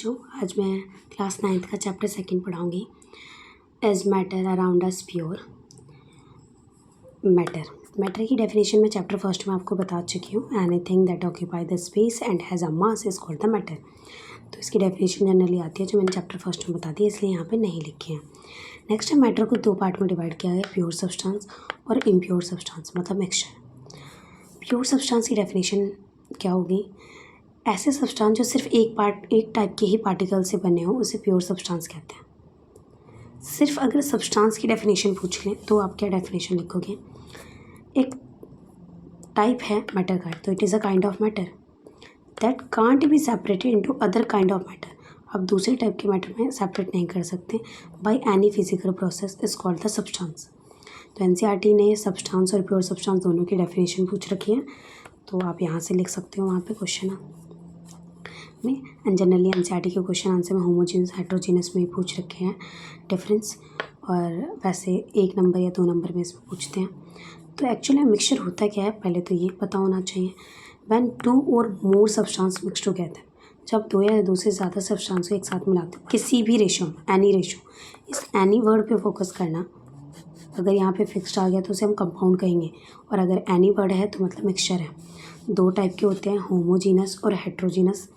बच्चों, आज मैं क्लास 9th का चैप्टर 2 पढ़ाऊँगी। Is matter around us pure. Matter की डेफिनेशन मैं चैप्टर 1 में आपको बता चुकी हूँ। Anything that occupy the space and has a mass is called the matter. तो इसकी डेफिनेशन जनरली आती है जो मैंने चैप्टर 1 में बता दी, इसलिए यहाँ पे नहीं लिखी है। नेक्स्ट है, मैटर को 2 पार्ट में डिवाइड किया गया, प्योर सब्सटेंस और इम्प्योर सब्सटेंस, मतलब मिक्सचर। प्योर सब्सटेंस की डेफिनेशन क्या होगी? ऐसे सब्सटेंस जो सिर्फ एक टाइप के ही पार्टिकल से बने हो उसे प्योर सब्सटेंस कहते हैं। सिर्फ अगर सब्सटेंस की डेफिनेशन पूछ लें तो आप क्या डेफिनेशन लिखोगे? एक टाइप है मैटर का, तो it is a kind of matter that can't be separated into other kind of matter. आप दूसरे टाइप के मैटर में सेपरेट नहीं कर सकते by any physical process is called the substance. तो एनसीईआरटी ने सब्सटेंस और प्योर सब्सटेंस दोनों की डेफिनेशन पूछ रखी है, तो आप यहाँ से लिख सकते हो वहाँ पे क्वेश्चन में। एंड जनरली एनसीईआरटी के क्वेश्चन आंसर में होमोजीनस हेट्रोजीनस में ही पूछ रखे हैं डिफरेंस, और वैसे 1 नंबर या 2 नंबर में इसमें पूछते हैं। तो एक्चुअली मिक्सचर होता क्या है पहले तो ये पता होना चाहिए। व्हेन 2 और मोर सब्सटेंस मिक्स टुगेदर, जब 2 या 2 से ज़्यादा सब्सटेंस को एक साथ मिलाते हो किसी भी रेशो में, एनी रेशो, इस एनी वर्ड पे फोकस करना। अगर यहाँ पे फिक्स्ड आ गया तो उसे हम कंपाउंड कहेंगे, और अगर एनी वर्ड है तो मतलब मिक्सचर है। 2 टाइप के होते हैं, होमोजीनस और हेट्रोजीनस।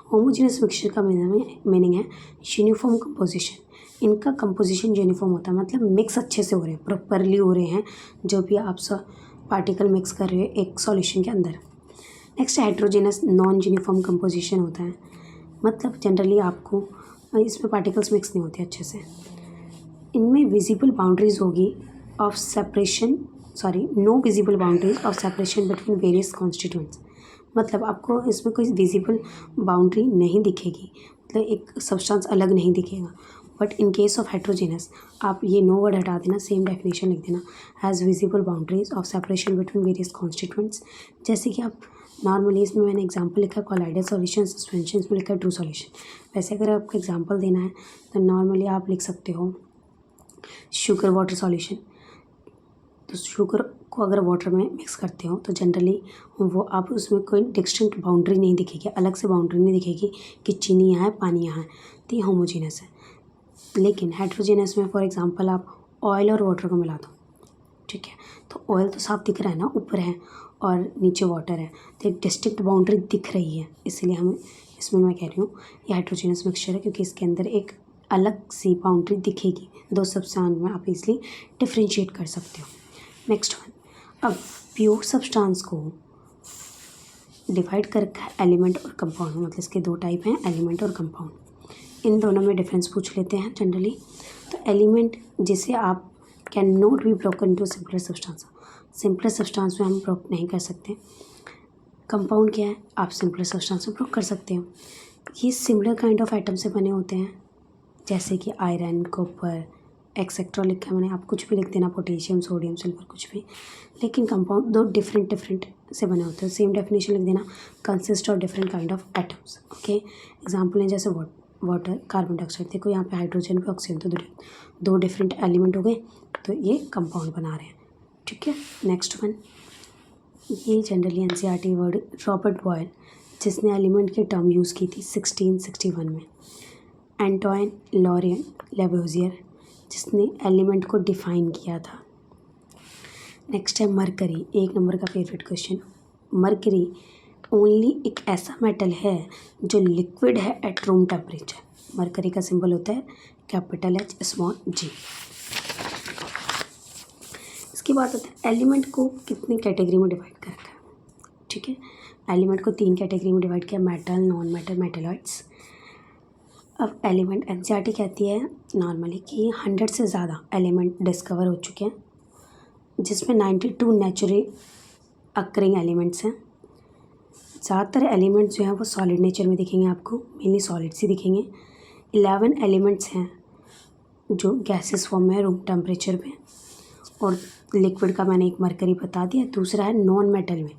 होमोजीनस मिक्सचर का मीनिंग है यूनिफॉर्म कंपोजिशन। इनका कंपोजिशन यूनिफॉर्म होता है, मतलब मिक्स अच्छे से हो रहे हैं, प्रॉपरली हो रहे हैं जो भी आप पार्टिकल मिक्स कर रहे हो एक सॉल्यूशन के अंदर। Next heterogeneous, non uniform composition होता है, मतलब जनरली आपको इसमें पार्टिकल्स मिक्स नहीं होते अच्छे से। इनमें विजिबल बाउंड्रीज होगी of separation, no visible boundaries of separation between various constituents. मतलब आपको इसमें कोई विजिबल बाउंड्री नहीं दिखेगी, मतलब एक सब्सटेंस अलग नहीं दिखेगा। But in case of heterogeneous आप ये नो वर्ड हटा देना, सेम डेफिनेशन लिख देना, has visible boundaries of separation between various constituents. जैसे कि आप नॉर्मली, इसमें मैंने एग्जांपल लिखा कोलाइडल सॉल्यूशन, सस्पेंशन में लिखा ट्रू सॉल्यूशन। वैसे अगर आपको एग्जांपल देना है तो नॉर्मली आप लिख सकते हो शुगर वाटर सॉल्यूशन। तो शुगर को अगर वाटर में मिक्स करते हो तो जनरली वो आप उसमें कोई डिस्टिंक्ट बाउंड्री नहीं दिखेगी, अलग से बाउंड्री नहीं दिखेगी कि चीनी यहाँ है पानी यहाँ है, तो ये होमोजीनस है। लेकिन हेट्रोजीनस में फॉर एग्जांपल आप ऑयल और वाटर को मिला दो, ठीक है, तो ऑयल तो साफ दिख रहा है ना, ऊपर है और नीचे वाटर है, तो एक डिस्टिंक्ट बाउंड्री दिख रही है, इसलिए हमें इसमें मैं कह रही हूँ ये हेट्रोजीनस मिक्सचर है, क्योंकि इसके अंदर एक अलग सी बाउंड्री दिखेगी। 2 सब्सटेंस में आप इजली डिफ्रेंशिएट कर सकते हो। नेक्स्ट वन, अब प्योर सब्सटेंस को डिवाइड कर रखा है एलिमेंट और कंपाउंड, मतलब इसके 2 टाइप हैं, एलिमेंट और कंपाउंड। इन दोनों में डिफरेंस पूछ लेते हैं जनरली। तो एलिमेंट जिसे आप can not be broken into simpler substance, simpler substance में हम ब्रोक नहीं कर सकते। कंपाउंड क्या है, आप सिंपलर सब्सटेंस में ब्रोक कर सकते हो। ये सिमिलर काइंड ऑफ आइटम से बने होते हैं, जैसे कि आयरन, कॉपर एक्सेट्रा लिखा है मैंने, आप कुछ भी लिख देना, पोटेशियम, सोडियम, सल्फर, कुछ भी। लेकिन कंपाउंड 2 डिफरेंट से बने होते हैं, सेम डेफिनेशन लिख देना, consist of different kind of atoms. Okay, example है जैसे वाटर, कार्बन डाइऑक्साइड, देखो यहाँ पे हाइड्रोजन पे ऑक्सीजन, तो 2 डिफरेंट एलिमेंट हो गए, तो ये कंपाउंड बना रहे हैं, ठीक है। नेक्स्ट वन, ये generally NCERT word Robert Boyle, जिसने एलिमेंट की टर्म यूज़ की थी 1661 में। एंटोइन लॉरेन लेवोजियर, जिसने एलिमेंट को डिफाइन किया था। नेक्स्ट है मरकरी, 1 नंबर का फेवरेट क्वेश्चन। मरकरी ओनली एक ऐसा मेटल है जो लिक्विड है एट रूम टेम्परेचर। मरकरी का सिंबल होता है कैपिटल H स्मॉल g। इसके बाद होता है एलिमेंट को कितनी कैटेगरी में डिवाइड कर रखा है, ठीक है। एलिमेंट को 3 कैटेगरी में डिवाइड किया, मेटल, नॉन मेटल, मेटेलॉइड्स। अब एलिमेंट एनसीईआरटी कहती है नॉर्मली कि 100 से ज़्यादा एलिमेंट डिस्कवर हो चुके हैं, जिसमें 92 नेचुरली अक्रिंग एलिमेंट्स हैं। ज़्यादातर एलिमेंट्स जो हैं वो सॉलिड नेचर में दिखेंगे, आपको मेनली सॉलिड्स ही दिखेंगे। 11 एलिमेंट्स हैं जो गैसेस फॉर्म में है रूम टेम्परेचर पे, और लिक्विड का मैंने एक मरकरी बता दिया। दूसरा है नॉन मेटल में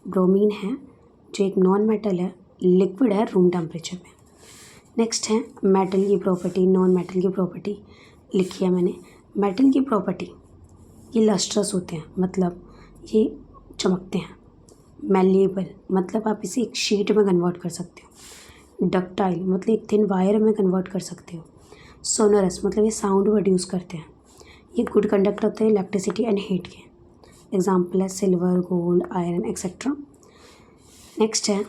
ब्रोमीन है, जो एक नॉन मेटल है, लिक्विड है रूम टेम्परेचर पे। नेक्स्ट है मेटल की प्रॉपर्टी, नॉन मेटल की प्रॉपर्टी लिखी है मैंने। मेटल की प्रॉपर्टी, ये लस्ट्रस होते हैं, मतलब ये चमकते हैं। मैलिएबल, मतलब आप इसे एक शीट में कन्वर्ट कर सकते हो। डक्टाइल मतलब एक थिन वायर में कन्वर्ट कर सकते हो। सोनरस मतलब ये साउंड प्रोड्यूस करते हैं। ये गुड कंडक्टर होते हैं इलेक्ट्रिसिटी एंड हीट के। एग्जाम्पल है silver, gold, iron etcetera. Next है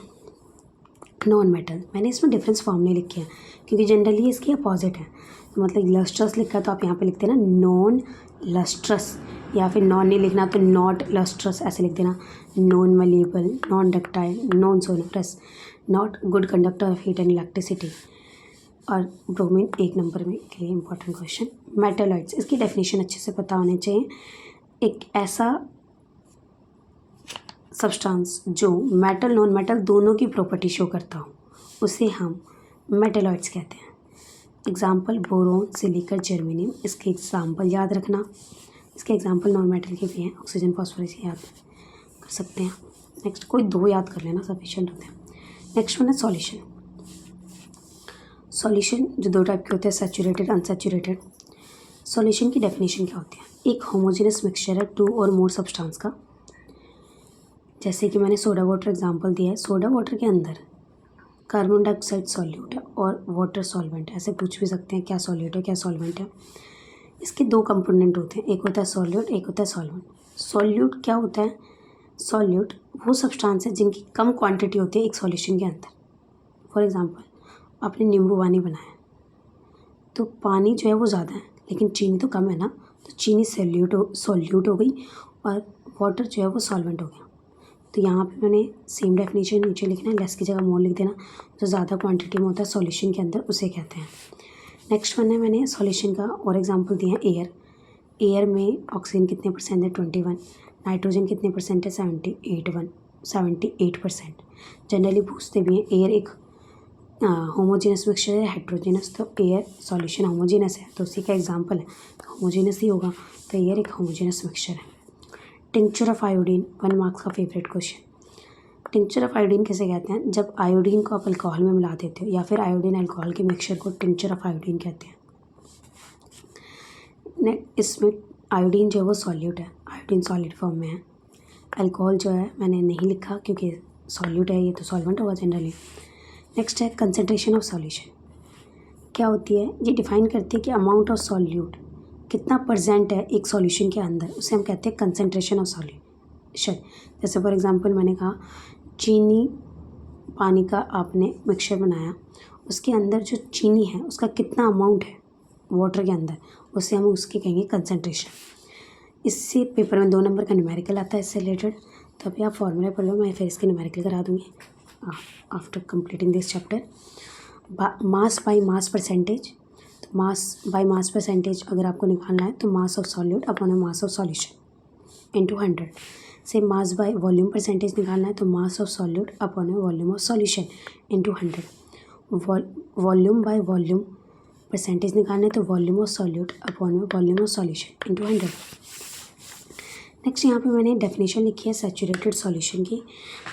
नॉन मेटल। मैंने इसमें डिफरेंस फॉर्म नहीं लिखे हैं क्योंकि जनरली इसके अपोजिट है। तो मतलब लस्ट्रस लिखा है तो आप यहाँ पे लिखते हैं ना नॉन लस्ट्रस, या फिर नॉन नहीं लिखना तो नॉट लस्ट्रस ऐसे लिख देना। Non malleable, non ductile, non sonorous, not good conductor of heat and electricity. और ब्रोमीन 1 नंबर में के लिए इंपॉर्टेंट क्वेश्चन। मेटलॉइड्स, इसकी डेफिनेशन अच्छे से पता होनी चाहिए। एक ऐसा सब्सटेंस जो मेटल नॉन मेटल दोनों की प्रॉपर्टी शो करता हो उसे हम मेटलॉइड्स कहते हैं। Example boron, silicon, germanium. इसके एग्जाम्पल याद रखना। इसके एग्जाम्पल नॉन मेटल के भी हैं, ऑक्सीजन, फॉस्फोरस याद कर सकते हैं। नेक्स्ट कोई 2 याद कर लेना सफिशिएंट होते हैं। नेक्स्ट वन है सॉल्यूशन। सॉल्यूशन जो 2 टाइप के होते हैं, सैचुरेटेड, अनसैचुरेटेड। सॉल्यूशन की डेफिनेशन क्या होती है? एक होमोजेनस मिक्सचर है 2 और मोर सब्सटेंस का। जैसे कि मैंने सोडा वाटर एग्जांपल दिया है। सोडा वाटर के अंदर कार्बन डाइऑक्साइड सॉल्यूट है और वाटर सॉल्वेंट है। ऐसे पूछ भी सकते हैं क्या सॉल्यूट है क्या सॉल्वेंट है। इसके 2 कंपोनेंट होते हैं, एक होता है सॉल्यूट, एक होता है सॉल्वेंट। सॉल्यूट क्या होता है? सॉल्यूट वो सब्सटेंस है जिनकी कम क्वांटिटी होती है एक सॉल्यूशन के अंदर। फॉर एग्जांपल आपने नींबू पानी बनाया तो पानी जो है वो ज़्यादा है लेकिन चीनी तो कम है ना, तो चीनी सॉल्यूट हो गई और वाटर जो है वो सॉल्वेंट हो गया। तो यहाँ पे मैंने सेम डेफिनेशन नीचे लिखना है, लेस की जगह मोर लिख देना। जो ज़्यादा क्वांटिटी में होता है सॉल्यूशन के अंदर उसे कहते हैं। नेक्स्ट वन है मैंने सॉल्यूशन का और एग्जांपल दिया है एयर। एयर में ऑक्सीजन कितने परसेंट है? 21। नाइट्रोजन कितने परसेंट है? 78%। जनरली पूछते भी हैं एयर एक होमोजेनस मिक्सचर है हेट्रोजेनस, तो एयर सॉल्यूशन होमोजेनस है तो उसी का एग्जांपल है, होमोजेनस ही होगा, तो एयर एक होमोजेनस मिक्सचर है। टिंक्चर ऑफ आयोडीन, 1 मार्क्स का favourite question. Tincture of iodine किसे कहते हैं? जब आयोडीन को आप अल्कोहल में मिला देते हो या फिर आयोडीन अल्कोहल के मिक्सचर को टिंक्चर ऑफ आयोडीन कहते हैं। इसमें आयोडीन जो है वो सॉल्यूट है, आयोडीन सॉलिड फॉर्म में है। अल्कोहल जो है मैंने नहीं लिखा क्योंकि सॉल्यूट है, ये तो सॉल्वेंट होगा जनरली। नेक्स्ट है कंसनट्रेशन ऑफ सॉल्यूशन। क्या होती है? ये डिफाइन करती है कि अमाउंट ऑफ सॉल्यूट कितना परसेंट है एक सॉल्यूशन के अंदर, उसे हम कहते हैं कंसनट्रेशन ऑफ सॉल्यूशन। जैसे फॉर एग्जांपल मैंने कहा चीनी पानी का आपने मिक्सचर बनाया, उसके अंदर जो चीनी है उसका कितना अमाउंट है वाटर के अंदर, उसे हम उसके कहेंगे कंसनट्रेशन। इससे पेपर में 2 नंबर का न्यूमेरिकल आता है इससे रिलेटेड, तो अभी आप फॉर्मूला पढ़ लो, मैं फिर इसके न्यूमेरिकल करा दूँगी after completing this chapter. Mass by mass percentage, तो मास बाय मास परसेंटेज अगर आपको निकालना है तो mass of solute upon mass of solution into 100। से मास बाय वॉल्यूम परसेंटेज निकालना है तो mass of solute upon volume of solution into 100। Volume by volume percentage निकालना है तो volume of solute upon volume of solution into 100। Next यहाँ पे मैंने डेफिनेशन लिखी है सैचुरेटेड सॉल्यूशन की।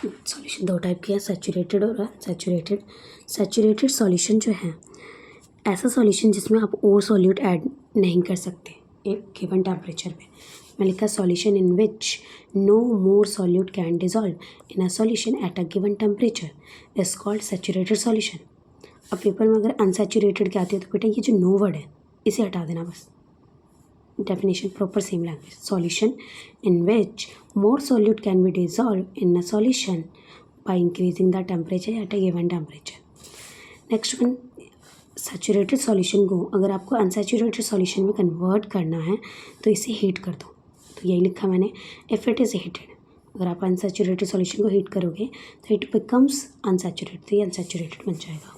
सॉल्यूशन 2 टाइप की है, सैचुरेटेड और अनसैचुरेटेड। सैचुरेटेड सॉल्यूशन जो है ऐसा सॉल्यूशन जिसमें आप और सॉल्यूट ऐड नहीं कर सकते एक गिवन टेम्परेचर पे। मैं लिखा solution in which no more solute can dissolve in a solution at a given temperature is called saturated solution. अब पेपर में अगर अनसैचुरेटेड क्या आती है तो बेटा ये जो नो वर्ड है इसे हटा देना बस। Definition proper same language, solution in which more solute can be dissolve in a solution by increasing the temperature at a given temperature. Next one saturated solution को अगर आपको अनसैचुरेटेड सॉल्यूशन में convert करना है तो इसे हीट कर दो, तो यही लिखा मैंने, इफ़ इट इज़ हीटेड। अगर आप अनसैचुरेटेड सॉल्यूशन को हीट करोगे तो इट बिकम्स अनसैचुरेटेड, तो ये अनसैचुरेटेड बन जाएगा।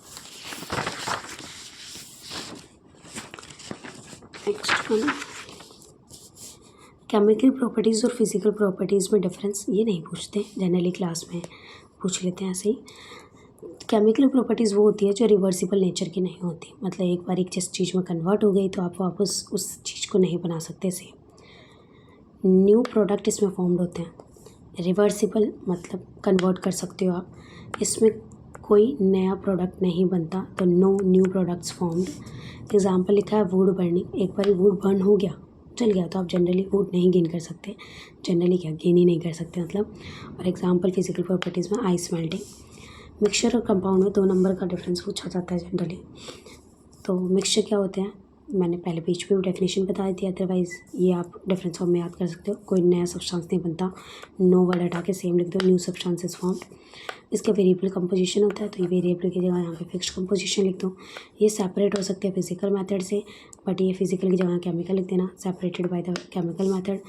नेक्स्ट वन केमिकल प्रॉपर्टीज़ और फिजिकल प्रॉपर्टीज़ में डिफरेंस, ये नहीं पूछते जनरली, क्लास में पूछ लेते हैं ऐसे ही। केमिकल प्रॉपर्टीज़ वो होती है जो रिवर्सिबल नेचर की नहीं होती, मतलब एक बार एक जिस चीज़ में कन्वर्ट हो गई तो आप वापस उस चीज़ को नहीं बना सकते। से न्यू प्रोडक्ट इसमें फॉर्म्ड होते हैं। रिवर्सिबल मतलब कन्वर्ट कर सकते हो आप, इसमें कोई नया प्रोडक्ट नहीं बनता, तो no new products formed. Example लिखा है वुड बर्निंग, एक बार वुड बर्न हो गया चल गया तो आप जनरली वुड नहीं गेन कर सकते, जनरली क्या गेन ही नहीं कर सकते मतलब। और एग्जाम्पल फिजिकल प्रॉपर्टीज़ में आइस मेल्टिंग, मिक्सचर और कंपाउंड में 2 नंबर का डिफरेंस पूछा जाता है जनरली। तो मिक्सचर क्या होते हैं, मैंने पहले पेज पे भी डेफिनेशन बता दी थी, अदरवाइज़ ये आप डिफरेंस फॉर्म में याद कर सकते हो। कोई नया सब्सटेंस नहीं बनता, नो वर्ड हटा के सेम लिख दो, न्यू सब्सटेंस इज फॉर्म्ड। इसका वेरिएबल कंपोजिशन होता है, तो ये वेरिएबल की जगह यहाँ पे फिक्स्ड कंपोजिशन लिख दो। ये सेपरेट हो सकते हैं फिजिकल मेथड से, बट ये फिजिकल की जगह केमिकल लिख देना, separated by the chemical method.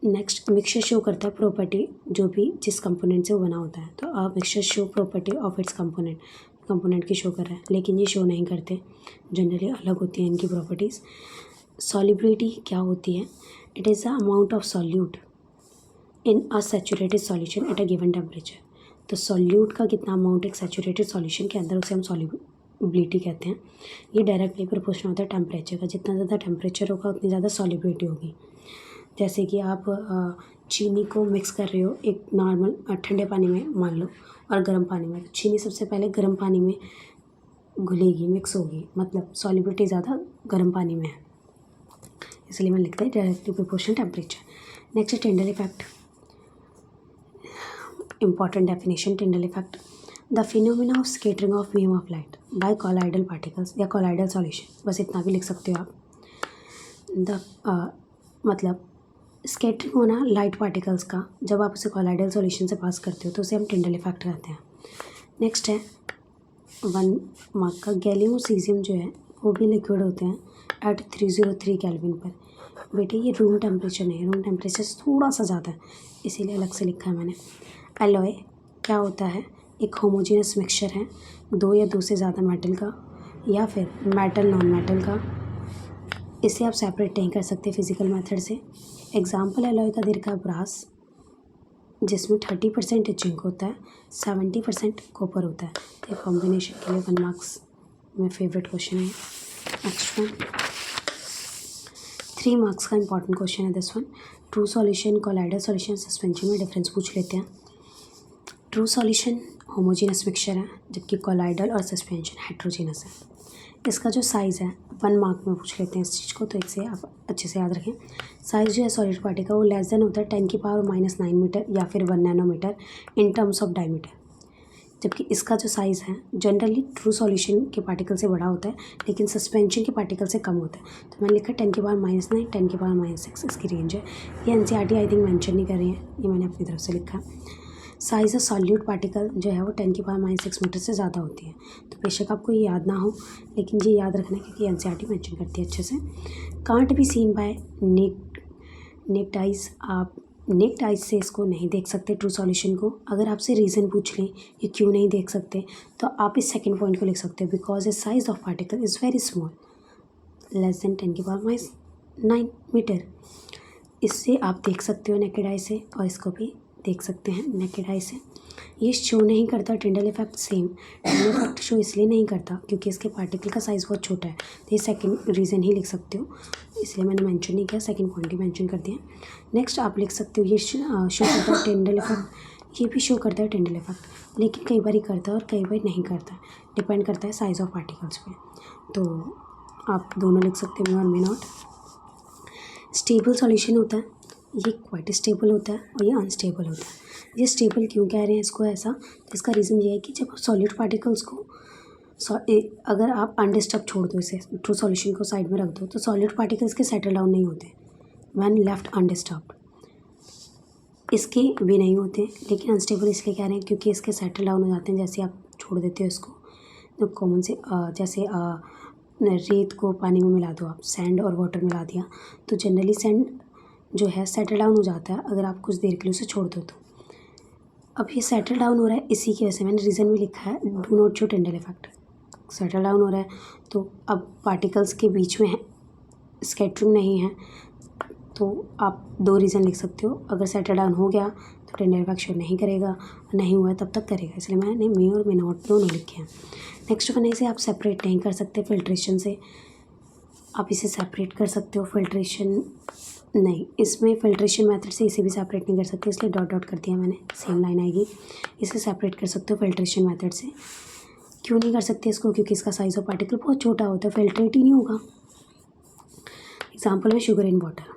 Next, mixture show करता है प्रॉपर्टी जो भी जिस कंपोनेंट से वो बना होता है। तो आप mixture show property of its component की शो कर रहा है, लेकिन ये शो नहीं करते, जनरली अलग होती हैं इनकी प्रॉपर्टीज़। सॉल्युबिलिटी क्या होती है, it is the amount of solute in a saturated solution at a given temperature. तो सॉल्यूट का कितना अमाउंट एक सैचुरेटेड सॉल्यूशन के अंदर, उसे हम सॉल्युबिलिटी कहते हैं। ये डायरेक्टली प्रोपोर्शनल होता है टेम्परेचर का, जितना ज़्यादा टेम्परेचर होगा उतनी ज़्यादा सॉल्युबिलिटी होगी। जैसे कि आप चीनी को मिक्स कर रहे हो एक नॉर्मल ठंडे पानी में मान लो और गर्म पानी में, तो चीनी सबसे पहले गर्म पानी में घुलेगी, मिक्स होगी, मतलब सॉल्युबिलिटी ज़्यादा गर्म पानी में है, इसलिए मैं लिखता है डायरेक्टली प्रोपोर्शनल टेम्परेचर। नेक्स्ट है Tyndall effect, important definition. Tyndall effect, the phenomena of scattering of beam of light by colloidal particles या कॉलाइडल सॉल्यूशन, बस इतना भी लिख सकते हो आप। मतलब स्कैटरिंग होना लाइट पार्टिकल्स का, जब आप उसे कॉलाइडल सॉल्यूशन से पास करते हो तो उसे हम टिंडल इफेक्ट कहते हैं। नेक्स्ट है 1 मार्क का, गैलियम और सीजियम जो है वो भी लिक्विड होते हैं एट 303 केल्विन पर। बेटे ये रूम टेम्परेचर नहीं है, रूम टेम्परेचर से थोड़ा सा ज़्यादा है, इसीलिए अलग से लिखा है मैंने। एलॉय क्या होता है, एक होमोजीनियस मिक्सचर है 2 या 2 से ज़्यादा मेटल का या फिर मेटल नॉन मेटल का। इसे आप सेपरेट नहीं कर सकते फिजिकल मेथड से। एग्जाम्पल एलॉय का दे रखा है ब्रास, जिसमें 30% जिंक होता है, 70% कॉपर होता है। तो कॉम्बिनेशन के लिए 1 मार्क्स में फेवरेट क्वेश्चन है। नेक्स्ट वन 3 मार्क्स का इंपॉर्टेंट क्वेश्चन है this one. True solution, colloidal solution, suspension में डिफरेंस पूछ लेते हैं। ट्रू सॉल्यूशन होमोजीनस मिक्सचर है, जबकि कॉलाइडल और सस्पेंशन हेट्रोजीनस है। इसका जो साइज़ है 1 मार्क में पूछ लेते हैं इस चीज़ को, तो इससे आप अच्छे से याद रखें। साइज़ जो है सॉलिड पार्टिकल का वो लेस देन होता है 10⁻⁻9 मीटर या फिर 1 nanometre in terms of diameter, जबकि इसका जो साइज़ है जनरली ट्रू सॉल्यूशन के पार्टिकल से बड़ा होता है, लेकिन सस्पेंशन के पार्टिकल से कम होता है। तो मैंने लिखा 10⁻⁻9 10⁻⁻6 इसकी रेंज है। ये एनसीईआरटी आई थिंक मेंशन नहीं कर रही है, ये मैंने अपनी तरफ से लिखा। साइज़ ऑफ सॉल्यूट पार्टिकल जो है वो 10⁻⁻6 मीटर से ज़्यादा होती है। तो बेशक आपको ये याद ना हो, लेकिन ये याद रखना है क्योंकि एनसीईआरटी मेंशन करती है अच्छे से। Can't be seen by naked eyes, आप नेक्ड आइज से इसको नहीं देख सकते ट्रू सॉल्यूशन को। अगर आपसे रीज़न पूछ लें ये क्यों नहीं देख सकते, तो आप इस सेकंड पॉइंट को लिख सकते हो, because the size of particle is very small, less than 10⁻⁹ metre. इससे आप देख सकते हो नेकेड आई से, और इसको भी देख सकते हैं नेकेड आई से। ये शो नहीं करता Tyndall effect same. Tyndall effect show इसलिए नहीं करता क्योंकि इसके पार्टिकल का साइज़ बहुत छोटा है, तो ये सेकंड रीज़न ही लिख सकते हो, इसलिए मैंने मेंशन नहीं किया, सेकंड पॉइंट ही मेंशन कर दिया। नेक्स्ट आप लिख सकते हो ये शो करता है टिंडल इफेक्ट, ये भी शो करता है टिंडल इफेक्ट, लेकिन कई बार करता है और कई बार नहीं करता, डिपेंड करता है साइज़ ऑफ पार्टिकल्स पे। तो आप दोनों लिख सकते हो, मे और मे नॉट। स्टेबल सॉल्यूशन होता है, ये क्वाइट स्टेबल होता है और ये अनस्टेबल होता है। ये स्टेबल क्यों कह रहे हैं इसको ऐसा, तो इसका रीज़न ये है कि जब आप सॉलिड पार्टिकल्स को अगर आप अनडिस्टर्ब छोड़ दो, इसे ट्रू सॉल्यूशन को साइड में रख दो, तो सॉलिड पार्टिकल्स के सेटल डाउन नहीं होते व्हेन लेफ्ट अनडिस्टर्ब्ड, इसके भी नहीं होते। लेकिन अनस्टेबल इसलिए कह रहे हैं क्योंकि इसके सेटल डाउन हो जाते हैं जैसे आप छोड़ देते हो इसको। तो कॉमन से जैसे रेत को पानी में मिला दो आप, सैंड और वाटर मिला दिया, तो जनरली सैंड जो है सेटल डाउन हो जाता है अगर आप कुछ देर के लिए उसे छोड़ दो। तो अब ये सेटल डाउन हो रहा है, इसी की वजह से मैंने रीज़न भी लिखा है, do not show Tyndall effect. Settle down हो रहा है तो अब पार्टिकल्स के बीच में है, स्कैटरिंग नहीं है, तो आप 2 रीज़न लिख सकते हो। अगर सेटल डाउन हो गया तो टिंडल इफेक्ट शो नहीं करेगा, नहीं हुआ तब तक करेगा, इसलिए मैंने मे और मे नॉट दोनों लिखे हैं। नेक्स्ट वन, इसे आप सेपरेट नहीं कर सकते फिल्ट्रेशन से, आप इसे सेपरेट कर सकते हो फिल्ट्रेशन नहीं, इसमें फिल्ट्रेशन मेथड से इसे भी सेपरेट नहीं कर सकते, इसलिए डॉट डॉट कर दिया मैंने, सेम लाइन आएगी। इसे सेपरेट कर सकते हो फिल्ट्रेशन मेथड से। क्यों नहीं कर सकते इसको, क्योंकि इसका साइज़ ऑफ पार्टिकल बहुत छोटा होता है, फिल्ट्रेट ही नहीं होगा। एग्जाम्पल में sugar in water.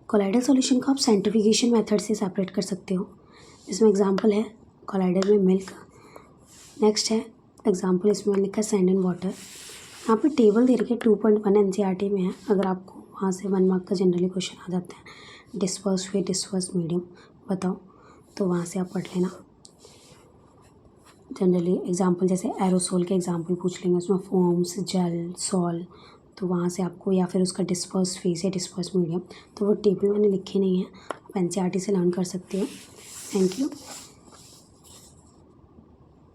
Colloidal solution को आप सेंट्रीफ्यूगेशन मेथड से सेपरेट कर सकते हो, इसमें एग्जाम्पल है कोलाइडर में मिल्क। नेक्स्ट है एग्जाम्पल, इसमें मैंने लिखा है सैंड एंड वाटर। यहाँ पे टेबल दे रखी है 2.1 एनसीईआरटी में है, अगर आपको वहाँ से 1 मार्क का जनरली क्वेश्चन आ जाता है, डिस्पर्स वे डिस्पर्स मीडियम बताओ, तो वहाँ से आप पढ़ लेना। जनरली एग्जाम्पल जैसे एरोसोल के एग्जाम्पल पूछ लेंगे, उसमें फोम्स, जेल, सॉल, तो वहाँ से आपको, या फिर उसका डिस्पर्स फेस या डिस्पर्स मीडियम, तो वो टेबल मैंने लिखी नहीं है, आप एनसीईआरटी से लर्न कर सकते हो। Thank you.